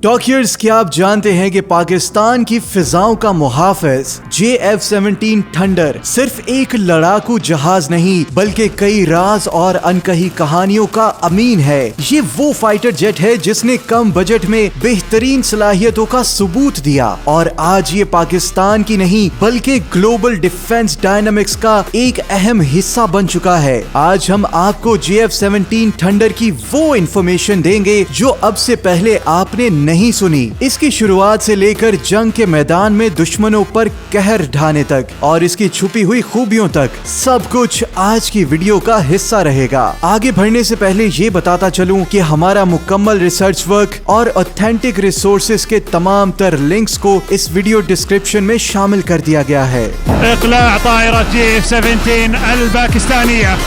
टॉकियर्स, क्या आप जानते हैं कि पाकिस्तान की फिजाओं का मुहाफिज JF-17 थंडर सिर्फ एक लड़ाकू जहाज नहीं बल्कि कई राज और अनकही कहानियों का अमीन है। ये वो फाइटर जेट है जिसने कम बजट में बेहतरीन सलाहियतों का सबूत दिया और आज ये पाकिस्तान की नहीं बल्कि ग्लोबल डिफेंस डायनामिक्स का एक अहम हिस्सा बन चुका है। आज हम आपको JF-17 थंडर की वो इंफॉर्मेशन देंगे जो अब से पहले आपने नहीं सुनी। इसकी शुरुआत से लेकर जंग के मैदान में दुश्मनों पर कहर ढाने तक और इसकी छुपी हुई खूबियों तक सब कुछ आज की वीडियो का हिस्सा रहेगा। आगे बढ़ने से पहले ये बताता चलूं कि हमारा मुकम्मल रिसर्च वर्क और ऑथेंटिक रिसोर्सेज के तमाम तर लिंक्स को इस वीडियो डिस्क्रिप्शन में शामिल कर दिया गया है। इक़लाअ तायरत JF-17 अल-पाकिस्तानिया।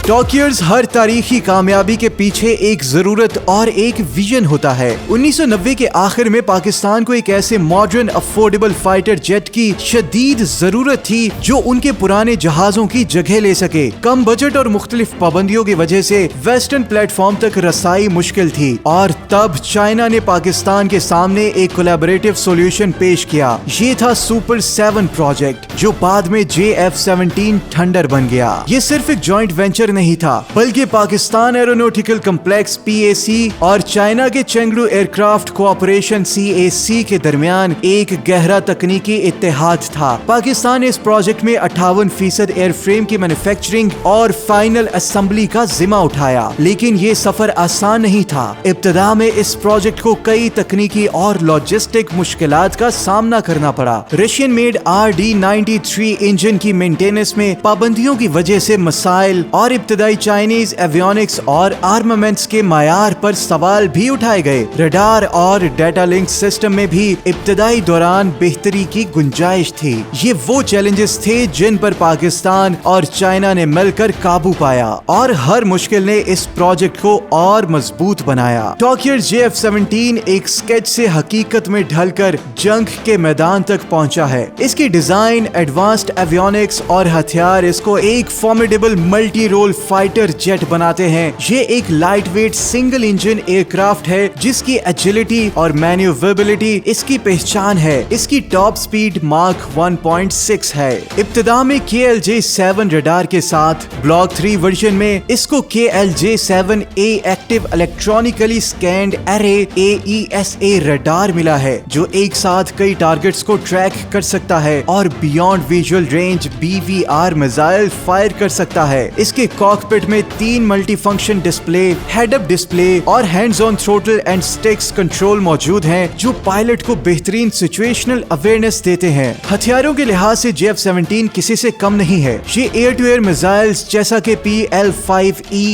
टॉकियर्स, हर तारीखी कामयाबी के पीछे एक जरूरत और एक विजन होता है। 1990 के आखिर में पाकिस्तान को एक ऐसे मॉडर्न अफोर्डेबल फाइटर जेट की शदीद जरूरत थी जो उनके पुराने जहाजों की जगह ले सके। कम बजट और मुख्तलिफ पाबंदियों की वजह से वेस्टर्न प्लेटफॉर्म तक रसाई मुश्किल थी और तब चाइना ने पाकिस्तान के सामने एक कोलैबोरेटिव सॉल्यूशन पेश किया। ये था सुपर 7 प्रोजेक्ट जो बाद में JF-17 थंडर बन गया। ये सिर्फ एक जॉइंट वेंचर नहीं था बल्कि पाकिस्तान एरोनॉटिकल कॉम्प्लेक्स PAC और चाइना के चेंगडू एयरक्राफ्ट कोऑपरेशन CAC के दरमियान एक गहरा तकनीकी इत्तेहाद था। पाकिस्तान ने इस प्रोजेक्ट में 58% एयरफ्रेम की मैन्युफैक्चरिंग और फाइनल असेंबली का जिम्मा उठाया, लेकिन ये सफर आसान नहीं था। इब्तिदा में इस प्रोजेक्ट को कई तकनीकी और लॉजिस्टिक मुश्किलात का सामना करना पड़ा। रशियन मेड RD-93 इंजन की मेंटेनेंस में पाबंदियों की वजह से मसाइल और इब्तदाई चाइनीज एवियोनिक्स और आर्मामेंट्स के मायार पर सवाल भी उठाए गए। रडार और डेटा लिंक सिस्टम में भी इब्तदाई दौरान बेहतरी की गुंजाइश थी। ये वो चैलेंजेस थे जिन पर पाकिस्तान और चाइना ने मिलकर काबू पाया और हर मुश्किल ने इस प्रोजेक्ट को और मजबूत बनाया। टॉकियर JF-17 एक स्केच से हकीकत में ढलकर जंग के मैदान तक पहुंचा है। इसकी डिजाइन, एडवांस्ड एवियोनिक्स और हथियार इसको एक formidable multi role fighter jet बनाते हैं। ये एक light weight single engine aircraft है जिसकी एजिलिटी और मैन्यूवरेबिलिटी इसकी पहचान है। इसकी टॉप स्पीड मार्क 1.6 है। इब्तिदा में KLJ-7 रडार के साथ ब्लॉक 3 वर्जन में इसको KLJ-7A active electronically scanned array AESA radar मिला है जो एक साथ कई टारगेट्स को ट्रैक कर सकता है और beyond visual range BVR missile fire कर सकता है। इसके कॉकपिट में 3 multi function display, head up display और hands on throttle and sticks control मौजूद हैं जो पायलट को बेहतरीन सिचुएशनल अवेयरनेस देते हैं। हथियारों के लिहाज से JF-17 किसी से कम नहीं है। ये एयर टू एयर मिसाइल्स जैसा कि PL-5E,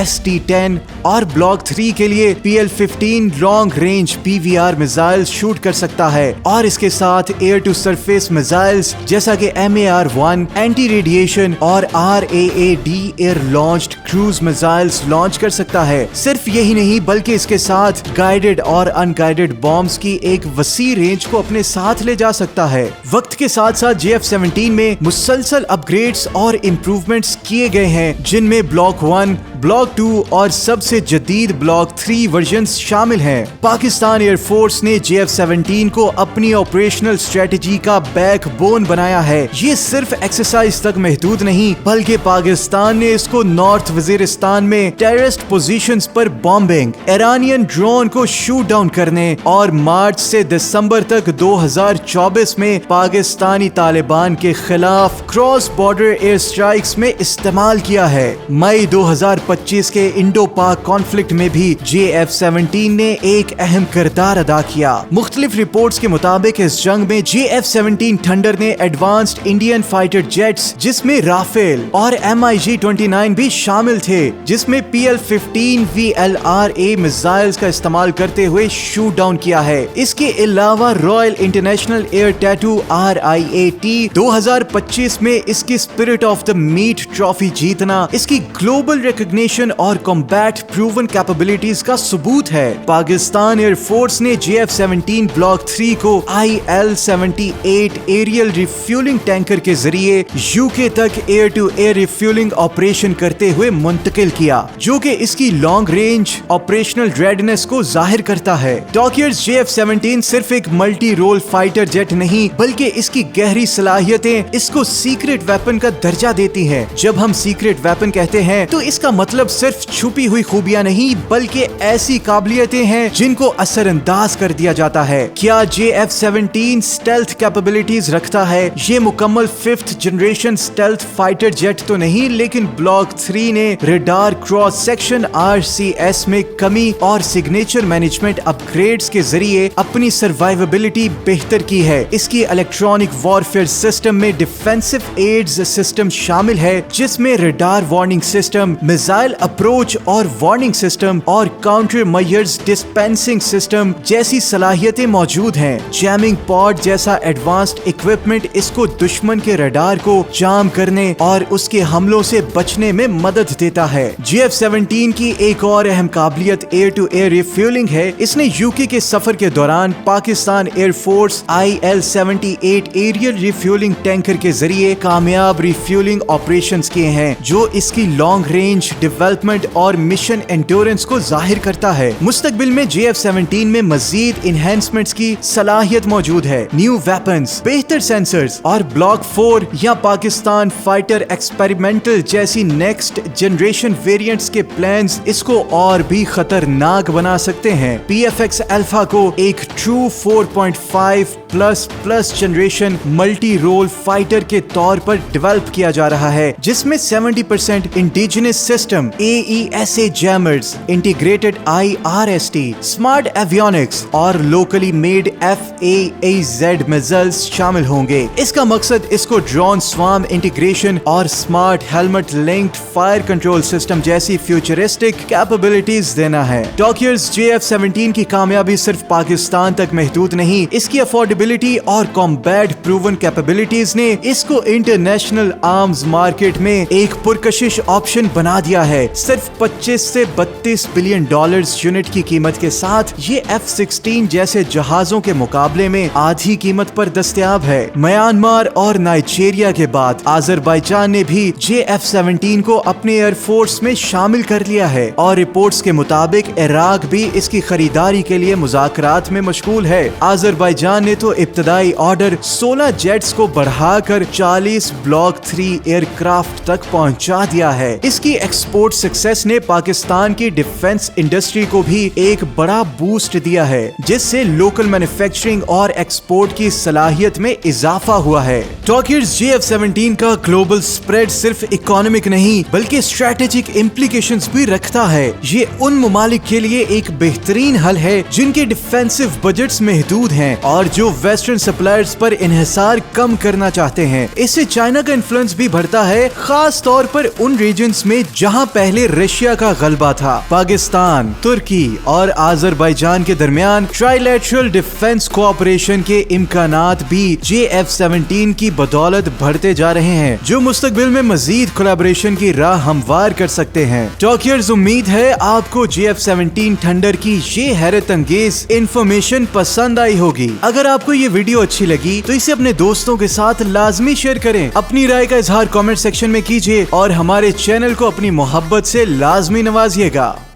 ST-10 और ब्लॉक 3 के लिए PL-15 long range PVR missiles shoot कर सकता है और इसके साथ एयर टू सरफेस मिसाइल्स जैसा कि MAR-1 एंटी रेडिएशन और RAAD air launched cruise missiles launch कर सकता है। सिर्फ यही नहीं बल्कि इसके साथ गाइडेड और अनगाइडेड बॉम्ब्स की एक वसी रेंज को अपने साथ ले जा सकता है। वक्त के साथ साथ JF-17 में मुसलसल अपग्रेड्स और इम्प्रूवमेंट्स किए गए हैं जिनमें ब्लॉक 1, ब्लॉक 2 और सबसे जदीद ब्लॉक 3 वर्जन्स शामिल हैं। पाकिस्तान एयरफोर्स ने JF-17 को अपनी ऑपरेशनल स्ट्रेटेजी का बैकबोन बनाया है। ये सिर्फ एक्सरसाइज तक महदूद नहीं बल्कि पाकिस्तान ने इसको नॉर्थ वजीरिस्तान में टेररिस्ट पोजीशंस पर बॉम्बिंग, ईरानियन ड्रोन को शूट डाउन करने और मार्च से दिसंबर तक 2024 में पाकिस्तानी तालिबान के खिलाफ क्रॉस बॉर्डर एयर स्ट्राइक्स में इस्तेमाल किया है। मई 2025 के इंडो पाक कॉन्फ्लिक्ट में भी JF-17 ने एक अहम किरदार अदा किया। मुख्तलिफ रिपोर्ट्स के मुताबिक इस जंग में JF-17 थंडर ने एडवांस्ड इंडियन फाइटर जेट्स जिसमें राफेल और MiG-29 भी शामिल थे जिसमें PL-15 VLRA मिसाइल्स का इस्तेमाल करते हुए शूट डाउन किया है। इसके अलावा Royal International Air Tattoo RIAT 2025 में इसकी spirit of the meet trophy जीतना इसकी ग्लोबल कोऑर्डिनेशन और कॉम्बैट प्रूवन कैपेबिलिटीज का सबूत है। पाकिस्तान एयर फोर्स ने JF-17 ब्लॉक 3 को IL-78 एरियल रिफ्यूलिंग टैंकर के जरिए यूके तक air to air refuelling operation करते हुए मुंतकिल किया, जो कि इसकी लॉन्ग रेंज ऑपरेशनल रेडनेस को जाहिर करता है। डॉकियर्स JF-17 सिर्फ एक मल्टी रोल फाइटर जेट नहीं, बल्कि इसकी गहरी सलाहियतें इसको सीक्रेट वेपन का दर्जा देती हैं। जब हम सीक्रेट वेपन कहते हैं तो इसका मतलब सिर्फ छुपी हुई खूबियां नहीं, बल्कि ऐसी काबिलियतें हैं जिनको असरअंदाज कर दिया जाता है। क्या JF-17 स्टेल्थ कैपेबिलिटीज रखता है? ये मुकम्मल 5th generation stealth fighter jet तो नहीं, लेकिन ब्लॉक 3 ने रडार क्रॉस सेक्शन RCS में कमी और सिग्नेचर मैनेजमेंट अपग्रेड्स के जरिए अपनी सर्वाइवेबिलिटी बेहतर की है। इसकी इलेक्ट्रॉनिक वॉरफेयर सिस्टम में डिफेंसिव एड्स सिस्टम शामिल है, जिसमें radar warning system, missile approach और वार्निंग सिस्टम और काउंटर मेजर्स डिस्पेंसिंग सिस्टम जैसी सलाहियतें मौजूद हैं। जैमिंग पॉड जैसा एडवांस्ड इक्विपमेंट इसको दुश्मन के रडार को जाम करने और उसके हमलों से बचने में मदद देता है। JF-17 की एक और अहम काबिलियत एयर टू एयर रिफ्यूलिंग है। इसने यूके के सफर के दौरान Pakistan air force IL-78 aerial refuelling tanker के जरिए कामयाब रिफ्यूलिंग ऑपरेशंस किए हैं, जो इसकी लॉन्ग रेंज डेवलपमेंट और मिशन एंड्योरेंस को जाहिर करता है। मुस्तकबिल में JF-17 में मजीद इनहेंसमेंट्स की सलाहियत मौजूद है। न्यू वेपन्स, बेहतर सेंसर्स और ब्लॉक 4 या पाकिस्तान फाइटर एक्सपेरिमेंटल जैसी नेक्स्ट जनरेशन वेरिएंट्स के प्लान्स इसको और भी खतरनाक बना सकते हैं। PFX अल्फा को एक true 4.5+ generation multi role fighter के तौर पर डेवलप किया जा रहा है, जिसमें 70% indigenous system, AESA jammers, integrated IRST, smart avionics और लोकली मेड FAAZ मिसाइल्स शामिल होंगे। इसका मकसद इसको ड्रोन स्वार्म इंटीग्रेशन और smart helmet linked fire control system जैसी फ्यूचरिस्टिक कैपेबिलिटीज देना है। डॉकियर्स JF-17 की कामयाबी सिर्फ पाकिस्तान तक महदूद नहीं, इसकी अफोर्डेबिलिटी और कॉम्बैट प्रूवन कैपेबिलिटीज ने इसको इंटरनेशनल आर्म्स मार्केट में एक पुरकशिश ऑप्शन बना दिया है। सिर्फ 25 से 32 बिलियन डॉलर्स यूनिट की कीमत के साथ ये F-16 जैसे जहाजों के मुकाबले में आधी कीमत पर दस्तयाब है। म्यांमार और नाइजीरिया के बाद आज़रबाईजान ने भी JF-17 को अपने एयरफोर्स में शामिल कर लिया है और रिपोर्ट्स के मुताबिक इराक भी इसकी खरीदारी के लिए मुज़ाकरात में मशगूल है। आज़रबाईजान ने तो इब्तदाई ऑर्डर 16 जेट्स को बढ़ाकर 40 ब्लॉक 3 एयरक्राफ्ट तक पहुंचा दिया है। इसकी एक्सपोर्ट सक्सेस ने पाकिस्तान की डिफेंस इंडस्ट्री को भी एक बड़ा बूस्ट दिया है, जिससे लोकल मैन्युफैक्चरिंग और एक्सपोर्ट की सलाहियत में इजाफा हुआ है। डॉकियर्स JF-17 का ग्लोबल स्प्रेड सिर्फ इकोनॉमिक नहीं, बल्कि स्ट्रेटेजिक इम्प्लीकेशंस भी रखता है। ये उन मुमालिक के लिए एक बेहतरीन हल है जिनके डिफेंसिव बजट्स महदूद हैं और जो वेस्टर्न सप्लायर्स पर इन्हिसार कम करना चाहते हैं। इससे चाइना का इन्फ्लुएंस भी बढ़ता है, खास तौर पर उन रीजन्स में जहां पहले रशिया का गलबा था। पाकिस्तान, तुर्की और आज़रबाईजान के दरमियान ट्राइलेटरल डिफेंस कोऑपरेशन के इम्कानात भी JF-17 की बदौलत बढ़ते जा रहे हैं, जो मुस्तकबिल में मजीद कोलैबोरेशन की राह हमवार कर सकते हैं। टॉकियर्स, उम्मीद है आपको JF-17 थंडर की ये हैरत अंगेज इंफॉर्मेशन पसंद आई होगी। अगर आपको ये वीडियो अच्छी लगी तो इसे अपने दोस्तों के साथ लाजमी शेयर करें। अपनी राय का इजहार कमेंट सेक्शन में कीजिए और हमारे चैनल को अपनी मोहब्बत से लाजमी नवाजिएगा।